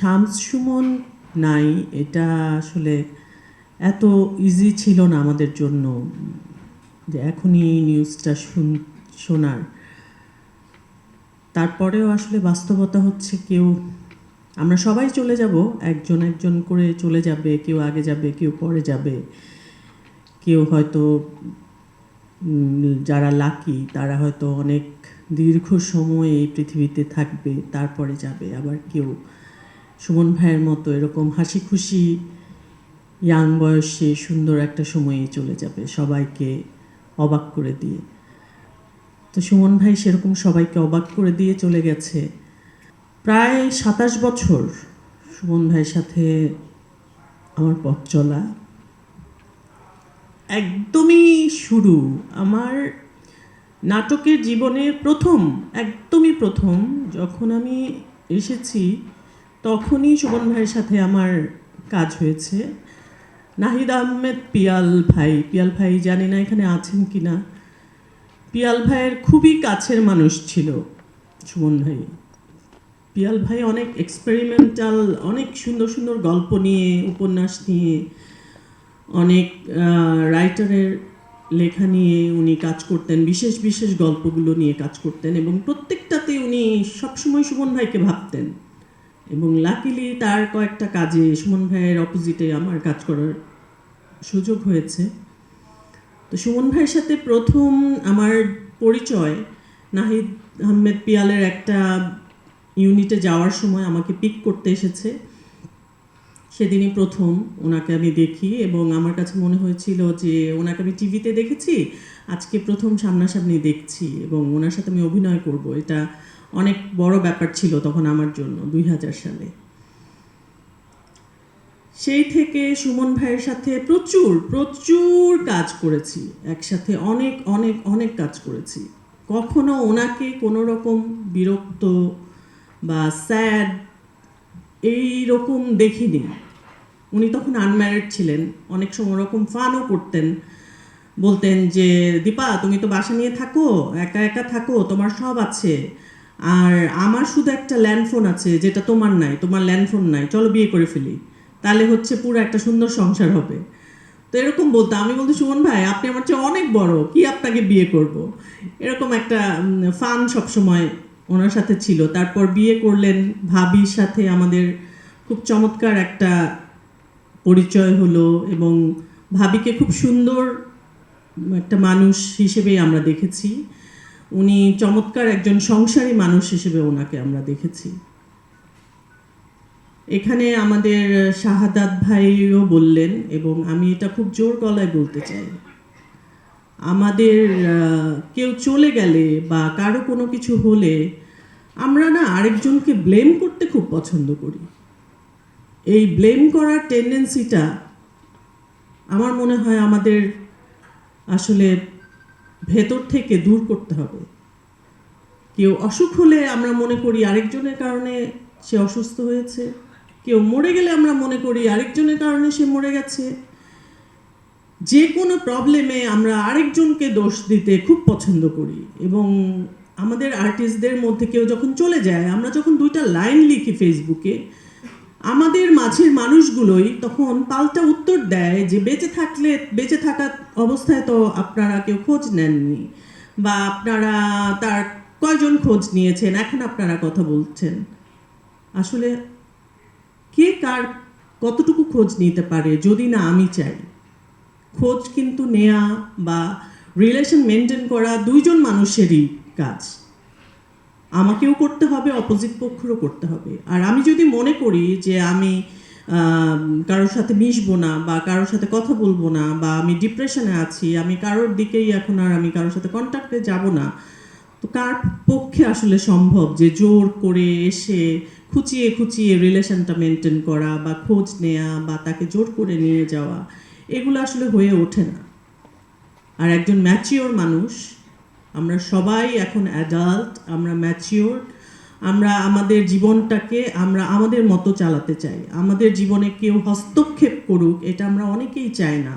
শামস সুমন নাই, এটা আসলে এত ইজি ছিল না আমাদের জন্য যে এখনই এই নিউজটা শোনার। তারপরেও আসলে বাস্তবতা হচ্ছে আমরা সবাই চলে যাব, একজন একজন করে চলে যাবে, কেউ আগে যাবে, কেউ পরে যাবে, কেউ হয়তো যারা লাকি তারা হয়তো অনেক দীর্ঘ সময় এই পৃথিবীতে থাকবে, তারপরে যাবে। আবার কেউ সুমন ভাইয়ের মতো এরকম হাসি খুশি ইয়াং বয়সে সুন্দর একটা সময়ে চলে যাবে, সবাইকে অবাক করে দিয়ে। তো সুমন ভাই সেরকম সবাইকে অবাক করে দিয়ে চলে গেছে। প্রায় ২৭ বছর সুমন ভাইয়ের সাথে আমার পথ চলা। একদমই শুরু আমার নাটকের জীবনের একদমই প্রথম যখন আমি এসেছি, তখনই সুমন ভাইয়ের সাথে আমার কাজ হয়েছে। নাহিদ আহমেদ পিয়াল ভাই জানি না এখানে আছেন কি না। পিয়াল ভাইয়ের খুবই কাছের মানুষ ছিল সুমন ভাই। পিয়াল ভাই অনেক এক্সপেরিমেন্টাল, অনেক সুন্দর সুন্দর গল্প নিয়ে, উপন্যাস নিয়ে, অনেক রাইটারের লেখা নিয়ে উনি কাজ করতেন, বিশেষ বিশেষ গল্পগুলো নিয়ে কাজ করতেন, এবং প্রত্যেকটাতে উনি সবসময় সুমন ভাইকে ভাবতেন। এবং লাকিলি তার কয়েকটা কাজে সুমন ভাইয়ের অপোজিটে আমার কাজ করার সুযোগ হয়েছে। তো সুমন ভাইয়ের সাথে প্রথম আমার পরিচয় নাহিদ আহমেদ পিয়ালের একটা ইউনিটে যাওয়ার সময় আমাকে পিক করতে এসেছে। সেদিনই প্রথম ওনাকে আমি দেখি, এবং আমার কাছে মনে হয়েছিল যে ওনাকে আমি টিভিতে দেখেছি, আজকে প্রথম সামনাসামনি দেখছি এবং ওনার সাথে আমি অভিনয় করব। এটা অনেক বড় ব্যাপার ছিল তখন আমার জন্য, ২০০০ সালে। সেই থেকে সুমন ভাইয়ের সাথে প্রচুর প্রচুর কাজ করেছি, একসাথে অনেক অনেক অনেক কাজ করেছি। কখনো ওনাকে কোনো রকম বিরক্ত বা স্যাড এই রকম দেখিনি। উনি তখন আনম্যারিড ছিলেন, অনেক সময় ওরকম ফানও করতেন, বলতেন যে দীপা তুমি তো বাসা নিয়ে থাকো, একা একা থাকো, তোমার সব আছে, আর আমার শুধু একটা ল্যান্ডফোন আছে যেটা তোমার নাই, তোমার ল্যান্ডফোন নাই, চলো বিয়ে করে ফেলি, তাহলে হচ্ছে পুরো একটা সুন্দর সংসার হবে। তো এরকম বলতো। আমি বলতে সুমন ভাই আপনি আমার চেয়ে অনেক বড়, কি আপনাকে বিয়ে করব, এরকম একটা ফান সবসময় ওনার সাথে ছিল। তারপর বিয়ে করলেন, ভাবির সাথে আমাদের খুব চমৎকার একটা পরিচয় হলো, এবং ভাবিকে খুব সুন্দর একটা মানুষ হিসেবেই আমরা দেখেছি। উনি চমৎকার একজন সংসারী মানুষ হিসেবে ওনাকে আমরা দেখেছি। এখানে আমাদের শাহাদাত ভাইও বললেন, এবং আমি এটা খুব জোর গলায় বলতে চাই, আমাদের কেউ চলে গেলে বা কারো কোনো কিছু হলে আমরা না আরেকজনকে ব্লেম করতে খুব পছন্দ করি। এই ব্লেম করার টেন্ডেন্সিটা আমার মনে হয় আমাদের আসলে ভেতর থেকে দূর করতে হবে। কেউ অসুখ হলে আমরা মনে করি আরেকজনের কারণে সে অসুস্থ হয়েছে, কেউ মরে গেলে আমরা মনে করি আরেকজনের কারণে সে মরে গেছে। যে কোনো প্রবলেমে আমরা আরেকজনকে দোষ দিতে খুব পছন্দ করি, এবং আমাদের আর্টিস্টদের মধ্যে কেউ যখন চলে যায়, আমরা যখন 2টা লাইন লিখি ফেসবুকে, আমাদের মাঝের মানুষগুলোই তখন পাল্টা উত্তর দেয় যে বেঁচে থাকা অবস্থায় তো আপনারা কেউ খোঁজ নেননি, বা আপনারা তার কয়জন খোঁজ নিয়েছেন, এখন আপনারা কথা বলছেন। আসলে কে কার কতটুকু খোঁজ নিতে পারে যদি না আমি চাই? খোঁজ কিন্তু নেয়া বা রিলেশন মেনটেন করা দুইজন মানুষেরই কাজ। আমাকেও করতে হবে, অপোজিট পক্ষেরও করতে হবে। আর আমি যদি মনে করি যে আমি কারোর সাথে মিশবো না বা কারোর সাথে কথা বলবো না, বা আমি ডিপ্রেশনে আছি, আমি কারোর দিকেই এখন আর আমি কারোর সাথে কন্ট্যাক্টে যাব না, তো কার পক্ষে আসলে সম্ভব যে জোর করে এসে খুঁচিয়ে খুঁচিয়ে রিলেশনটা মেনটেন করা বা খোঁজ নেয়া বা তাকে জোর করে নিয়ে যাওয়া, এগুলো আসলে হয়ে ওঠে না। আর একজন ম্যাচিওর মানুষ, আমরা সবাই এখন অ্যাডাল্ট, আমরা ম্যাচিওর, আমরা আমাদের জীবনটাকে আমরা আমাদের মতো চালাতে চাই। আমাদের জীবনে কেউ হস্তক্ষেপ করুক এটা আমরা অনেকেই চাই না।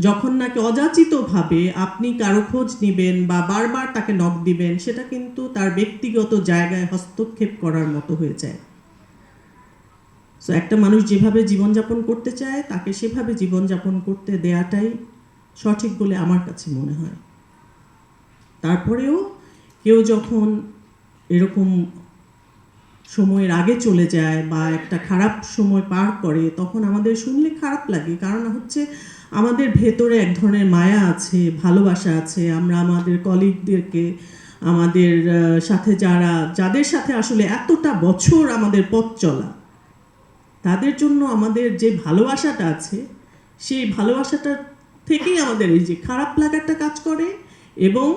যখন নাকি অযাচিতভাবে আপনি কারো খোঁজ নেবেন বা বারবার তাকে নক দিবেন, সেটা কিন্তু তার ব্যক্তিগত জায়গায় হস্তক্ষেপ করার মতো হয়ে যায়। সো একটা মানুষ যেভাবে জীবনযাপন করতে চায় তাকে সেভাবে জীবনযাপন করতে দেয়াটাই সঠিক বলে আমার কাছে মনে হয়। তারপরেও কেউ যখন এরকম সময়ের আগে চলে যায় বা একটা খারাপ সময় পার করে, তখন আমাদের শুনলে খারাপ লাগে। কারণ হচ্ছে আমাদের ভেতরে এক ধরনের মায়া আছে, ভালোবাসা আছে। আমরা আমাদের কলিগদেরকে, আমাদের সাথে যাদের সাথে আসলে এতটা বছর আমাদের পথ চলা, তাদের জন্য আমাদের যে ভালোবাসাটা আছে, সেই ভালোবাসাটা থেকেই আমাদের এই যে খারাপ লাগাটা কাজ করে। এবং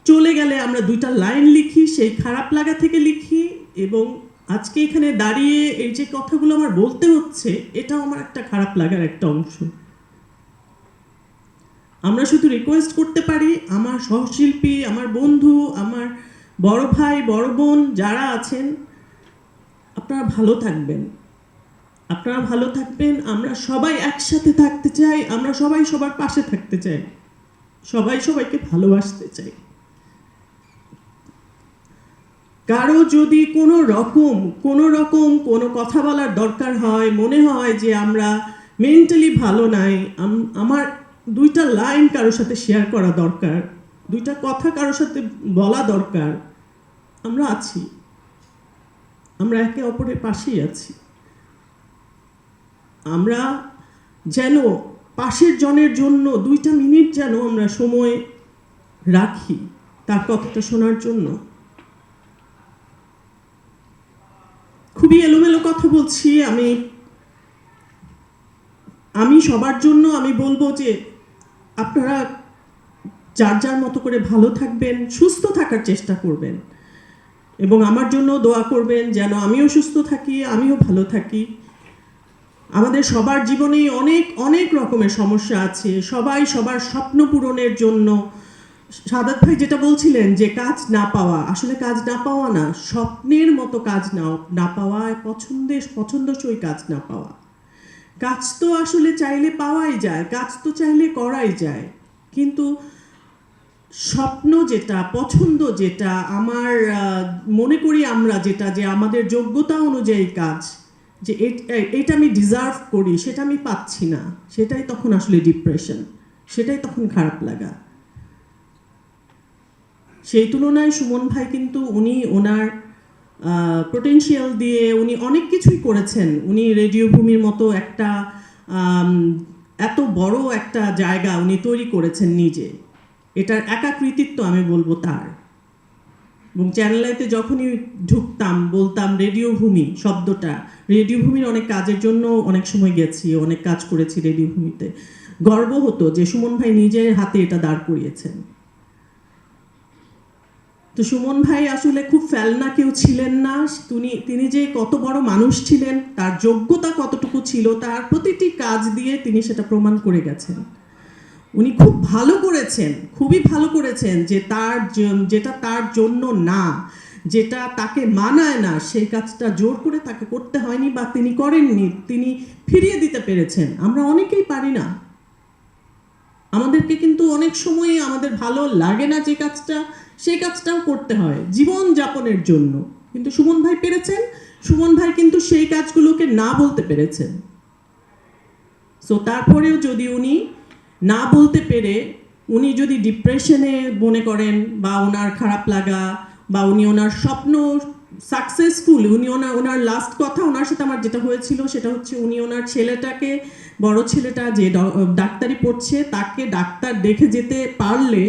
চলে গেলে আমরা দুইটা লাইন লিখি, সেই খারাপ লাগা থেকে লিখি। এবং আজকে এখানে দাঁড়িয়ে এই যে কথাগুলো আমার বলতে হচ্ছে, এটাও আমার একটা খারাপ লাগার একটা অংশ। আমরা শুধু রিকোয়েস্ট করতে পারি আমার সহশিল্পী, আমার বন্ধু, আমার বড় ভাই, বড় বোন যারা আছেন, আপনারা ভালো থাকবেন, আপনারা ভালো থাকবেন। আমরা সবাই একসাথে থাকতে চাই, আমরা সবাই সবার পাশে থাকতে চাই, সবাই সবাইকে ভালোবাসতে চাই। কারো যদি কোনো কোনো কথা বলার দরকার হয়, মনে হয় যে আমরা মেন্টালি ভালো নাই, আমার দুইটা লাইন কারোর সাথে শেয়ার করা দরকার, দুইটা কথা কারোর সাথে বলা দরকার, আমরা আছি, আমরা একে অপরের পাশেই আছি। আমরা যেন পাশের জনের জন্য 2টা মিনিট যেন আমরা সময় রাখি তার কথাটা শোনার জন্য। খুবই এলোমেলো কথা বলছি আমি সবার জন্য আমি বলবো যে আপনারা যার যার মতো করে ভালো থাকবেন, সুস্থ থাকার চেষ্টা করবেন এবং আমার জন্য দোয়া করবেন যেন আমিও সুস্থ থাকি, আমিও ভালো থাকি। আমাদের সবার জীবনেই অনেক অনেক রকমের সমস্যা আছে, সবাই সবার স্বপ্ন পূরণের জন্য। সাদাত ভাই যেটা বলছিলেন যে কাজ না পাওয়া, আসলে কাজ না পাওয়া না, স্বপ্নের মতো কাজ না পাওয়া, পছন্দসই কাজ না পাওয়া। কাজ তো আসলে চাইলে পাওয়াই যায়, কাজ তো চাইলে করাই যায়, কিন্তু স্বপ্ন যেটা, পছন্দ যেটা, আমার মনে করি আমরা যেটা যে আমাদের যোগ্যতা অনুযায়ী কাজ, যে এটা আমি ডিজার্ভ করি, সেটা আমি পাচ্ছি না, সেটাই তখন আসলে ডিপ্রেশন, সেটাই তখন খারাপ লাগা। সেই তুলনায় সুমন ভাই কিন্তু উনি ওনার পোটেনশিয়াল দিয়ে উনি অনেক কিছুই করেছেন। উনি রেডিও ভূমির মতো একটা এত বড় একটা জায়গা উনি তৈরি করেছেন নিজে, এটার একা কৃতিত্ব আমি বলবো তার। এবং চ্যানেল আইতে যখনই ঢুকতাম বলতাম রেডিও ভূমি শব্দটা, রেডিও ভূমির অনেক কাজের জন্য অনেক সময় গেছি, অনেক কাজ করেছি রেডিও ভূমিতে। গর্ব হতো যে সুমন ভাই নিজের হাতে এটা দাঁড় করিয়েছেন। তো সুমন ভাই আসলে খুব ফেলনা কেউ ছিলেন না, তিনি যে কত বড় মানুষ ছিলেন, তার যোগ্যতা কতটুকু ছিল, তার প্রতিটি কাজ দিয়ে তিনি সেটা প্রমাণ করে গেছেন। উনি খুব ভালো করেছেন, খুবই ভালো করেছেন যে যেটা তার জন্য না, যেটা তাকে মানায় না, সেই কাজটা জোর করে তাকে করতে হয়নি বা তিনি করেননি, তিনি ফিরিয়ে দিতে পেরেছেন। আমরা অনেকেই পারি না, আমাদেরকে কিন্তু অনেক সময় আমাদের ভালো লাগে না যে কাজটা, সেই কাজটাও করতে হয় জীবন যাপনের জন্য। কিন্তু সুমন ভাই পেরেছেন, সুমন ভাই কিন্তু সেই কাজগুলোকে না বলতে পেরেছেন। সো তারপরেও যদি উনি না বলতে পেরে উনি যদি ডিপ্রেশনে মনে করেন বা ওনার খারাপ লাগা বা উনি ওনার স্বপ্ন সাকসেসফুল, উনি ওনার লাস্ট কথা ওনার সাথে আমার যেটা হয়েছিল সেটা হচ্ছে উনি ওনার ছেলেটাকে, বড় ছেলেটা যে ডাক্তারি পড়ছে, তাকে ডাক্তার দেখে যেতে পারলে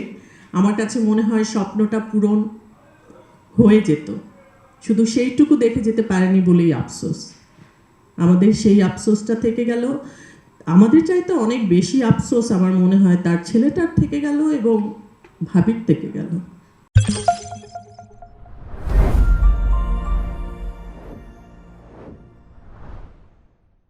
আমার কাছে মনে হয় স্বপ্নটা পূরণ হয়ে যেত। শুধু সেইটুকু দেখে যেতে পারেনি বলেই আফসোস, আমাদের সেই আফসোসটা থেকে গেল। আমাদের চাইতে অনেক বেশি আফসোস আমার মনে হয় তার ছেলেটার থেকে গেল এবং ভাবির থেকে গেল।